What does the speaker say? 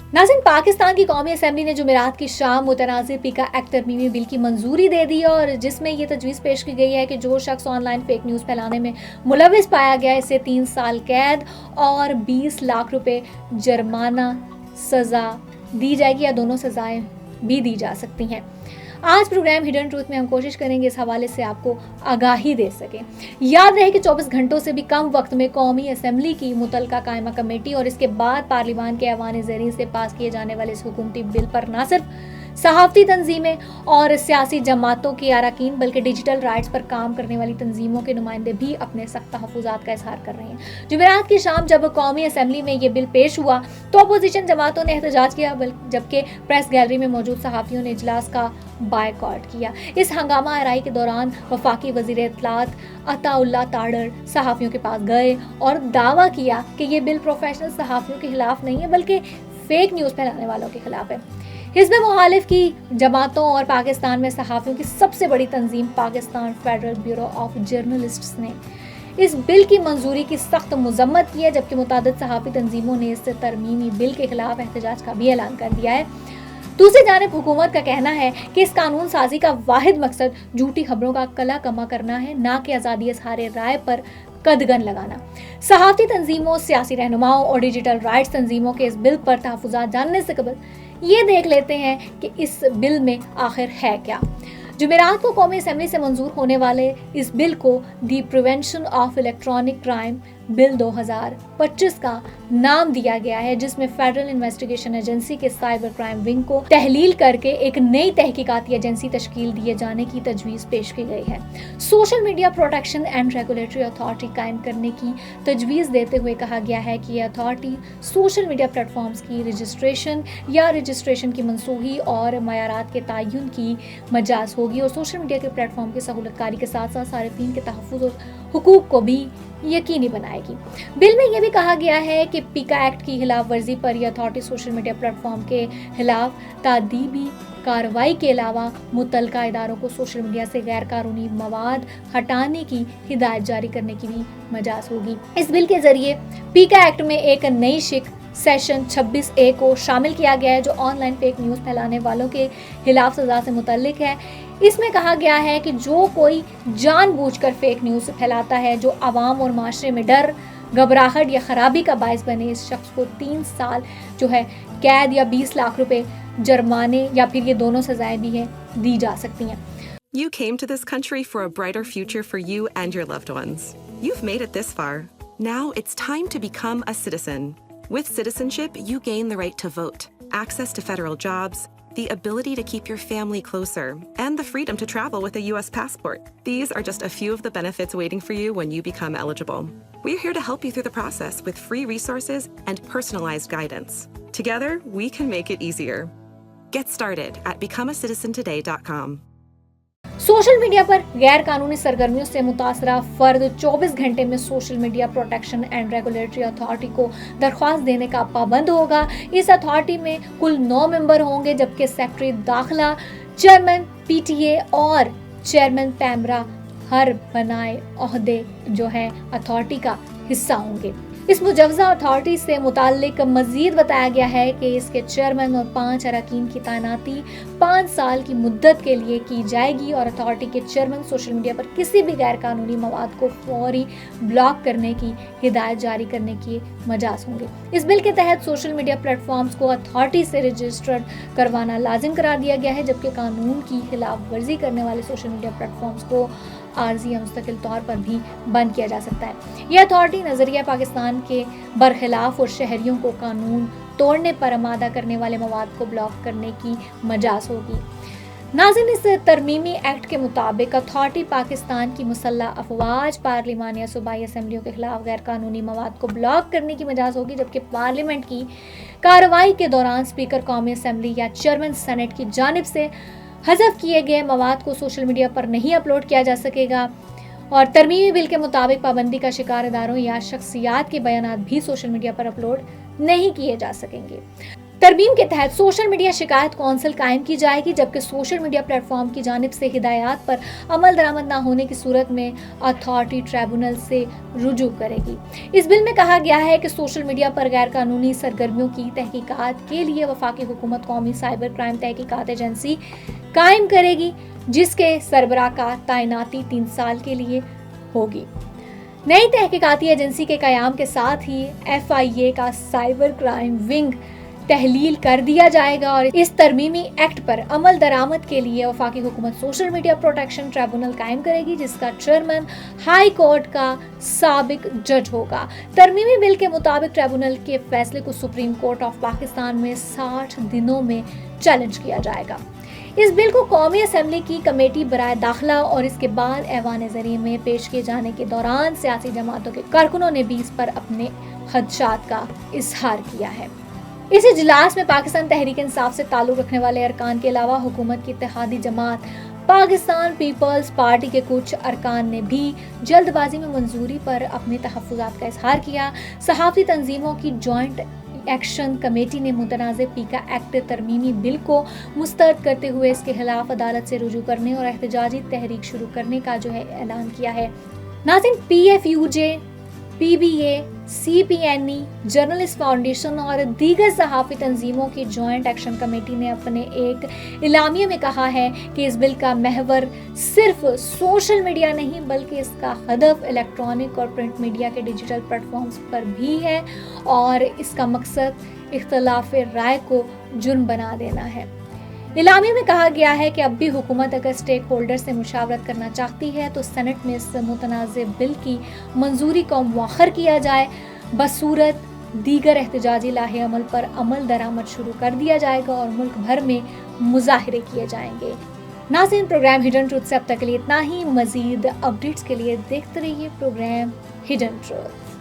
नाज़रीन, पाकिस्तान की कौमी असम्बली ने जुमेरात की शाम मुतनाज़िर पीका एक्ट तरमीमी बिल की मंजूरी दे दी और जिसमें ये तजवीज़ पेश की गई है कि जो शख्स ऑनलाइन फेक न्यूज़ फैलाने में मुलविस पाया गया इसे 3 साल कैद और 20 लाख रुपए जुर्माना सज़ा दी जाएगी या दोनों सज़ाएं भी दी जा सकती हैं। आज प्रोग्राम हिडन ट्रूथ में हम कोशिश करेंगे इस हवाले से आपको आगाही दे सकें। याद रहे कि 24 घंटों से भी कम वक्त में कौमी असम्बली की मुतलका कायमा कमेटी और इसके बाद पार्लिमान के ऐवान ज़ेरीन से पास किए जाने वाले इस हुकूमती बिल पर न सिर्फ सहाफ़ती तंजीमें और सियासी जमातों के अरकान बल्कि डिजिटल राइट्स पर काम करने वाली तंजीमों के नुमाइंदे भी अपने सख्त तहफ़्फ़ुज़ात का इजहार कर रहे हैं। जुमेरात की शाम जब कौमी असम्बली में ये बिल पेश हुआ तो अपोजिशन जमातों ने एहतजाज किया, जबकि प्रेस गैलरी में मौजूद सहाफ़ियों ने इजलास का बायकॉट किया। इस हंगामा आराई के दौरान वफाकी वज़ीर इत्तलात अताउल्लाह ताड़र सहाफ़ियों के पास गए और दावा किया कि ये बिल प्रोफेशनल सहाफ़ियों के खिलाफ नहीं है बल्कि फेक न्यूज़ फैलाने वालों के खिलाफ है। हिज़्ब मुखालिफ की जमातों और पाकिस्तान में सहाफ़ियों की सबसे बड़ी तंजीम Pakistan federal bureau of journalists ने इस बिल की मंजूरी की सख्त मजम्मत की है, जबकि मुतादिद सहाफ़ी तंजीमों ने इस तरमीमी बिल के खिलाफ एहतजाज का भी ऐलान कर दिया है। दूसरी जानिब हुकूमत का कहना है कि इस कानून साजी का वाहिद मकसद झूठी खबरों का कला कमा करना है, ना कि आज़ादी इज़हार राय पर कदगन लगाना। सहाफ़ती तंजीमों, सियासी रहनुमाओं और डिजिटल राइट्स तंजीमों के इस बिल पर तहफ़्फ़ुज़ात जानने से कबल ये देख लेते हैं कि इस बिल में आखिर है क्या। जुमेरात को कौमी असम्बली से मंजूर होने वाले इस बिल को the prevention of electronic crime bill 2025 का नाम दिया गया है, जिसमें फेडरल इन्वेस्टिगेशन एजेंसी के साइबर क्राइम विंग को तहलील करके एक नई तहकीकाती एजेंसी तश्कील दिए जाने की तजवीज़ पेश की गई है। Social media protection and regulatory authority कायम करने की तजवीज़ देते हुए कहा गया है कि यह अथॉरिटी सोशल मीडिया प्लेटफॉर्म्स की रजिस्ट्रेशन की मनसूखी और मयारात के तयन की मजाज होगी और सोशल मीडिया के प्लेटफॉर्म की सहूलतकारी के साथ साथ सारिफीन के तहफ़्फ़ुज़ और हुकूक को भी यकीनी बनाएगी। बिल में यह भी कहा गया है कि पीका एक्ट की खिलाफ वर्जी पर यह अथॉरिटी सोशल मीडिया प्लेटफॉर्म के खिलाफ तादीबी कार्रवाई के अलावा मुतलका इदारों को सोशल मीडिया से गैर कानूनी मवाद हटाने की हिदायत जारी करने की भी मजाज होगी। इस बिल के जरिए पीका एक्ट में एक नई शिक सेक्शन 26A को शामिल किया गया है जो ऑनलाइन फेक न्यूज़ फैलाने वालों के खिलाफ सजा से मुतल्लिक है। इसमें कहा गया है कि जो कोई जानबूझकर फेक न्यूज़ फैलाता है जो आवाम और माशरे में डर, घबराहट या खराबी का बायस बने, इस शख्स को 3 साल जो है कैद या 20 लाख रुपए जुर्माने या फिर ये दोनों सजाएं भी हैं दी जा सकती हैं। You came to this country for a brighter future for you and your loved ones. You've made it this far. Now it's time to become a citizen. With citizenship, you gain the right to vote, access to federal jobs, the ability to keep your family closer, and the freedom to travel with a U.S. passport. These are just a few of the benefits waiting for you when you become eligible. We're here to help you through the process with free resources and personalized guidance. Together, we can make it easier. Get started at becomeacitizentoday.com. Social media पर गैर कानूनी सरगर्मियों से मुतासरा फर्द 24 घंटे में social media protection and regulatory authority को दरख्वास्त देने का पाबंद होगा। इस अथॉरिटी में कुल 9 मेंबर होंगे, जबकि सेक्रेटरी दाखिला, चेयरमैन PTA और चेयरमैन पैमरा हर बनाए ओहदे जो है अथॉरिटी का हिस्सा होंगे। इस मुजवजा अथॉरिटी से मुताल्लिक मजीद बताया गया है कि इसके चेयरमैन और 5 अरकान की तैनाती 5 साल की मुद्दत के लिए की जाएगी और अथॉरिटी के चेयरमैन सोशल मीडिया पर किसी भी गैर कानूनी मवाद को फौरी ब्लॉक करने की हिदायत जारी करने की मजाज होंगे। इस बिल के तहत सोशल मीडिया प्लेटफॉर्म्स को अथॉरिटी से रजिस्टर्ड करवाना लाजिम करार दिया गया है, जबकि कानून की खिलाफ वर्जी करने वाले सोशल मीडिया प्लेटफॉर्म्स को आर्जी या मुस्तकिल तौर पर भी बंद किया जा सकता है। यह अथॉरिटी नजरिया पाकिस्तान के बरखिलाफ और शहरियों को कानून तोड़ने पर आमादा करने वाले मवाद को ब्लॉक करने की मजाज होगी। नाज़रीन, इस तरमीमी एक्ट के मुताबिक अथॉरिटी पाकिस्तान की मुसल्लह अफवाज, पार्लिमान या सूबाई असम्बलियों के खिलाफ गैर कानूनी मवाद को ब्लॉक करने की मजाज होगी, जबकि पार्लियामेंट की कार्रवाई के दौरान स्पीकर कौमी असम्बली या चेयरमैन सेनेट की जानिब से हज़फ किए गए मवाद को सोशल मीडिया पर नहीं अपलोड किया जा सकेगा और तरमीमी बिल के मुताबिक पाबंदी का शिकार इदारों या शख्सियात के बयानात भी सोशल मीडिया पर अपलोड नहीं किए जा सकेंगे। तरमीम के तहत सोशल मीडिया शिकायत कौंसिल कायम की जाएगी, जबकि सोशल मीडिया प्लेटफॉर्म की जानिब से हिदायत पर अमल दरामद न होने की सूरत में अथॉरिटी ट्राइब्यूनल से रुजू करेगी। इस बिल में कहा गया है कि सोशल मीडिया पर गैर कानूनी सरगर्मियों की तहकीकात के लिए वफाकी हुकूमत कौमी साइबर क्राइम तहकीकात एजेंसी कायम करेगी, जिसके सरबराह का तैनाती 3 साल के लिए होगी। नई तहकीकाती एजेंसी के कयाम के साथ ही FIA का साइबर क्राइम विंग तहलील कर दिया जाएगा और इस तरमीमी एक्ट पर अमल दरामद के लिए वफाकी हुकूमत सोशल मीडिया प्रोटेक्शन ट्राइब्यूनल कायम करेगी, जिसका चेयरमैन हाई कोर्ट का साबिक जज होगा। तरमीमी बिल के मुताबिक ट्राइब्यूनल के फैसले को सुप्रीम कोर्ट ऑफ पाकिस्तान में 60 दिनों में चैलेंज किया जाएगा। इस बिल को कौमी असेंबली की कमेटी बराए दाखिला और इसके बाद ऐवान ज़रिए में पेश किए जाने के दौरान सियासी जमातों के कारकुनों ने भी इस पर अपने खदशात का इजहार किया है। इस इजलास में पाकिस्तान तहरीक इंसाफ से ताल्लुक़ रखने वाले अरकान के अलावा हुकूमत की इत्तेहादी जमात पाकिस्तान पीपल्स पार्टी के कुछ अरकान ने भी जल्दबाजी में मंजूरी पर अपने तहफ़्फ़ुज़ात का इजहार किया। सहाफ़ती तंजीमों की जॉइंट एक्शन कमेटी ने मुतनाज़ पीका एक्ट तरमीमी बिल को मुस्तरद करते हुए इसके खिलाफ अदालत से रुजू करने और एहतजाजी तहरीक शुरू करने का जो है ऐलान किया है। नाज़रीन, PFUJ, PBA, CPNE, journalist foundation और दीगर सहाफ़ी तंजीमों की जॉइंट एक्शन कमेटी ने अपने एक इलामिये में कहा है कि इस बिल का महवर सिर्फ सोशल मीडिया नहीं बल्कि इसका हदफ इलेक्ट्रॉनिक और प्रिंट मीडिया के डिजिटल प्लेटफॉर्म्स पर भी है और इसका मकसद इख्तिलाफ राय को जुर्म बना देना है। इलामी में कहा गया है कि अब भी हुकूमत अगर स्टेक होल्डर से मुशावरत करना चाहती है तो सेनेट में इस मुतनाज़ बिल की मंजूरी को मुअख्खर किया जाए, बसूरत दीगर एहतजाजी लाहे अमल पर अमल दरामद शुरू कर दिया जाएगा और मुल्क भर में मुजाहिरे किए जाएंगे। नाज़रीन, प्रोग्राम हिडन ट्रूथ से अब तक के लिए इतना ही। मज़ीद अपडेट्स के लिए देखते रहिए प्रोग्राम हिडन ट्रूथ।